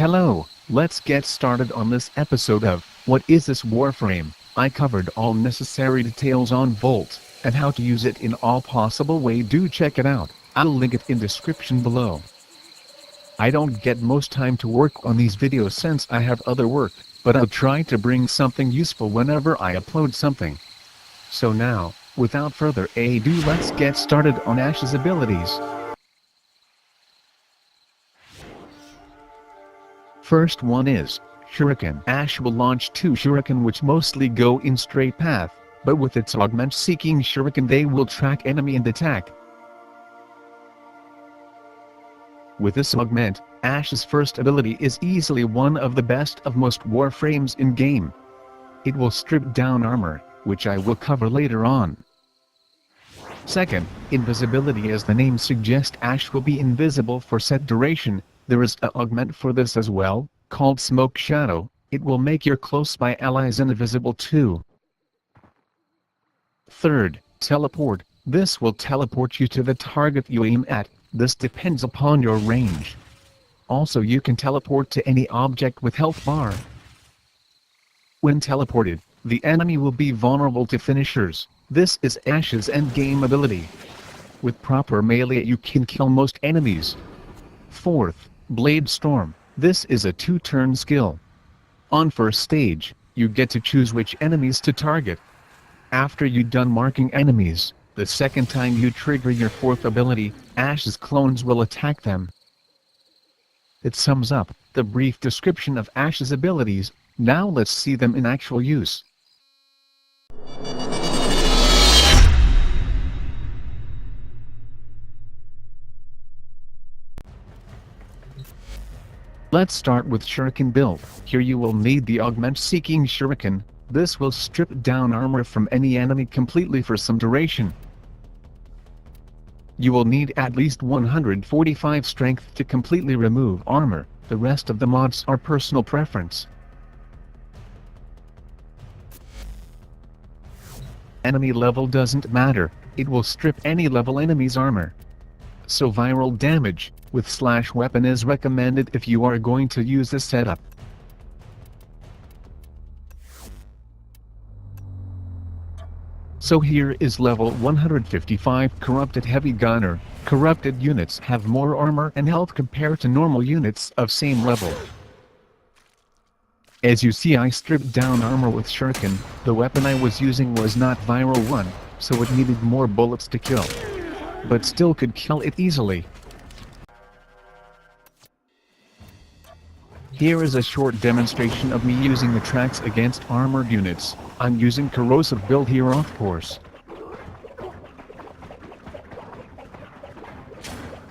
Hello, let's get started on this episode of What is this Warframe? I covered all necessary details on Volt, and how to use it in all possible way. Do check it out, I'll link it in description below. I don't get most time to work on these videos since I have other work, but I'll try to bring something useful whenever I upload something. So now, without further ado, let's get started on Ash's abilities. First one is Shuriken. Ash will launch 2 Shuriken which mostly go in straight path, but with its augment seeking Shuriken they will track enemy and attack. With this augment, Ash's first ability is easily one of the best of most Warframes in game. It will strip down armor, which I will cover later on. Second, Invisibility. As the name suggests, Ash will be invisible for set duration. There is an augment for this as well, called Smoke Shadow. It will make your close-by allies invisible too. Third, Teleport. This will teleport you to the target you aim at. This depends upon your range. Also, you can teleport to any object with health bar. When teleported, the enemy will be vulnerable to finishers. This is Ash's endgame ability. With proper melee you can kill most enemies. Fourth, Blade Storm. This is a 2-turn skill. On first stage, you get to choose which enemies to target. After you're done marking enemies, the second time you trigger your fourth ability, Ash's clones will attack them. It sums up the brief description of Ash's abilities. Now let's see them in actual use. Let's start with Shuriken build. Here you will need the augment seeking Shuriken. This will strip down armor from any enemy completely for some duration. You will need at least 145 strength to completely remove armor. The rest of the mods are personal preference. Enemy level doesn't matter, it will strip any level enemy's armor. So viral damage with slash weapon is recommended if you are going to use this setup. So here is level 155 Corrupted Heavy Gunner. Corrupted units have more armor and health compared to normal units of same level. As you see, I stripped down armor with Shuriken. The weapon I was using was not viral one, so it needed more bullets to kill. But still could kill it easily. Here is a short demonstration of me using the tracks against armored units. I'm using corrosive build here of course.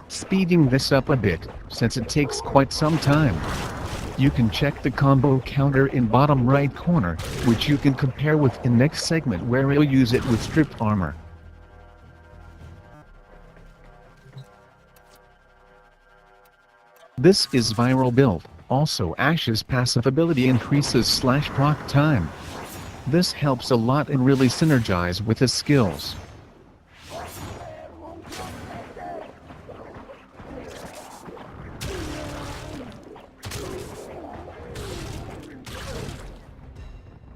Speeding this up a bit, since it takes quite some time. You can check the combo counter in bottom right corner, which you can compare with in next segment where I'll use it with stripped armor. This is viral build. Also, Ash's passive ability increases slash proc time. This helps a lot and really synergize with his skills.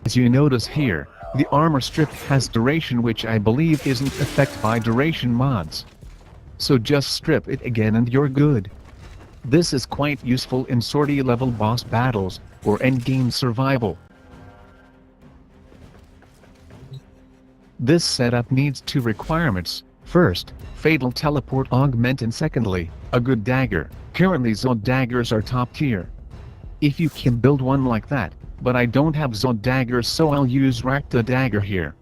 As you notice here, the armor strip has duration which I believe isn't affected by duration mods. So just strip it again and you're good. This is quite useful in sortie level boss battles, or endgame survival. This setup needs 2 requirements. First, Fatal Teleport Augment, and secondly, a good dagger. Currently Zod daggers are top tier. If you can build one like that, but I don't have Zod daggers so I'll use Rakta dagger here.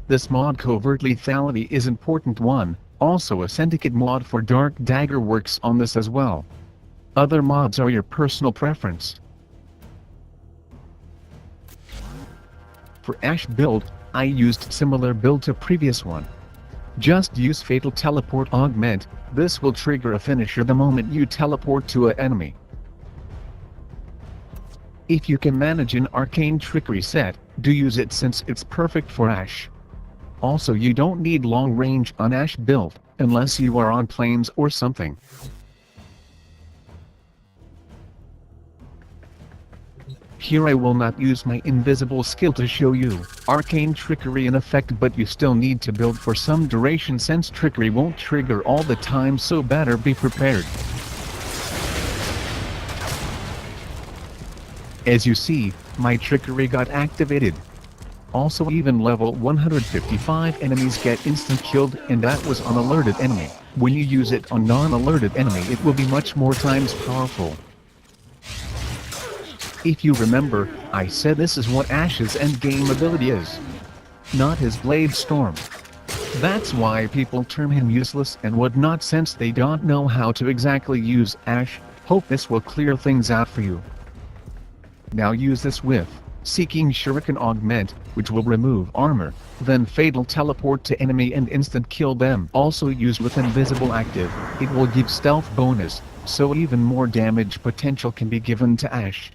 This mod covert lethality is important one. Also a syndicate mod for dark dagger works on this as well. Other mods are your personal preference. For Ash build, I used similar build to previous one. Just use Fatal Teleport Augment. This will trigger a finisher the moment you teleport to an enemy. If you can manage an arcane trickery set, do use it since it's perfect for Ash. Also, you don't need long range on Ash build, unless you are on planes or something. Here I will not use my invisible skill to show you arcane trickery in effect, but you still need to build for some duration since trickery won't trigger all the time, so better be prepared. As you see, my trickery got activated. Also even level 155 enemies get instant killed, and that was on alerted enemy. When you use it on non-alerted enemy it will be much more times powerful. If you remember, I said this is what Ash's endgame ability is, not his Blade Storm. That's why people term him useless and whatnot since they don't know how to exactly use Ash. Hope this will clear things out for you. Now use this with Seeking Shuriken Augment, which will remove armor, then Fatal Teleport to enemy and instant kill them. Also use with Invisible active, it will give stealth bonus, so even more damage potential can be given to Ash.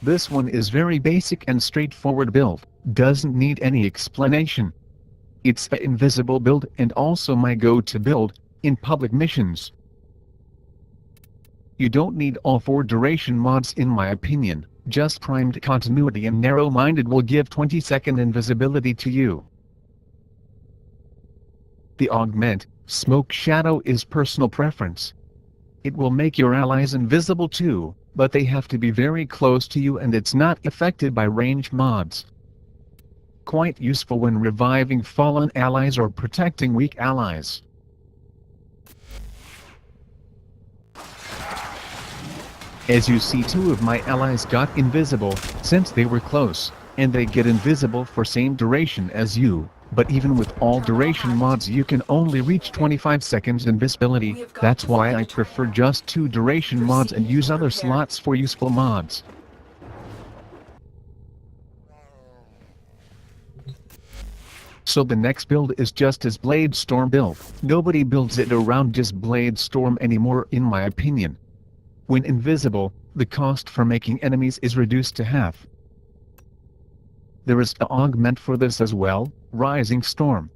This one is very basic and straightforward build, doesn't need any explanation. It's the invisible build and also my go-to build in public missions. You don't need all 4 duration mods in my opinion, just primed continuity and narrow-minded will give 20-second invisibility to you. The augment, smoke shadow is personal preference. It will make your allies invisible too, but they have to be very close to you and it's not affected by range mods. Quite useful when reviving fallen allies or protecting weak allies. As you see, 2 of my allies got invisible, since they were close, and they get invisible for same duration as you, but even with all duration mods you can only reach 25 seconds invisibility, that's why I prefer just 2 duration mods and use other slots for useful mods. So the next build is just his Blade Storm build. Nobody builds it around just Blade Storm anymore in my opinion. When invisible, the cost for making enemies is reduced to half. There is an augment for this as well, Rising Storm.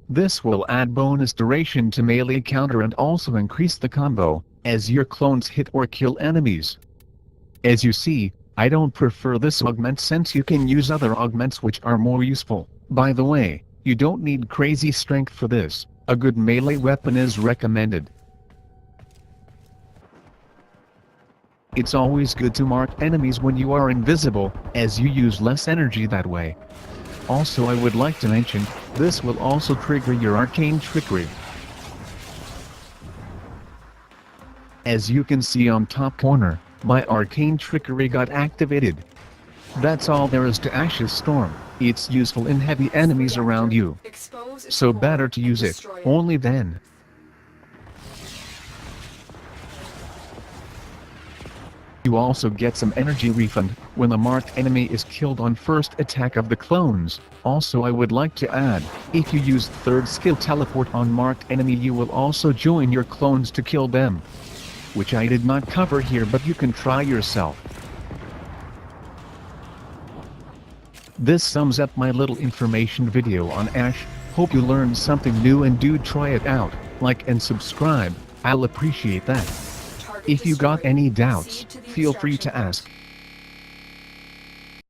This will add bonus duration to melee counter and also increase the combo, as your clones hit or kill enemies. As you see, I don't prefer this augment since you can use other augments which are more useful. By the way, you don't need crazy strength for this, a good melee weapon is recommended. It's always good to mark enemies when you are invisible, as you use less energy that way. Also I would like to mention, this will also trigger your arcane trickery. As you can see on top corner, my arcane trickery got activated. That's all there is to Ash's Storm. It's useful in heavy enemies around you, so better to use it only then. You also get some energy refund when a marked enemy is killed on first attack of the clones. Also I would like to add, if you use 3rd skill teleport on marked enemy you will also join your clones to kill them. Which I did not cover here but you can try yourself. This sums up my little information video on Ash. Hope you learned something new and do try it out, like and subscribe, I'll appreciate that. If you got any doubts, feel free to ask.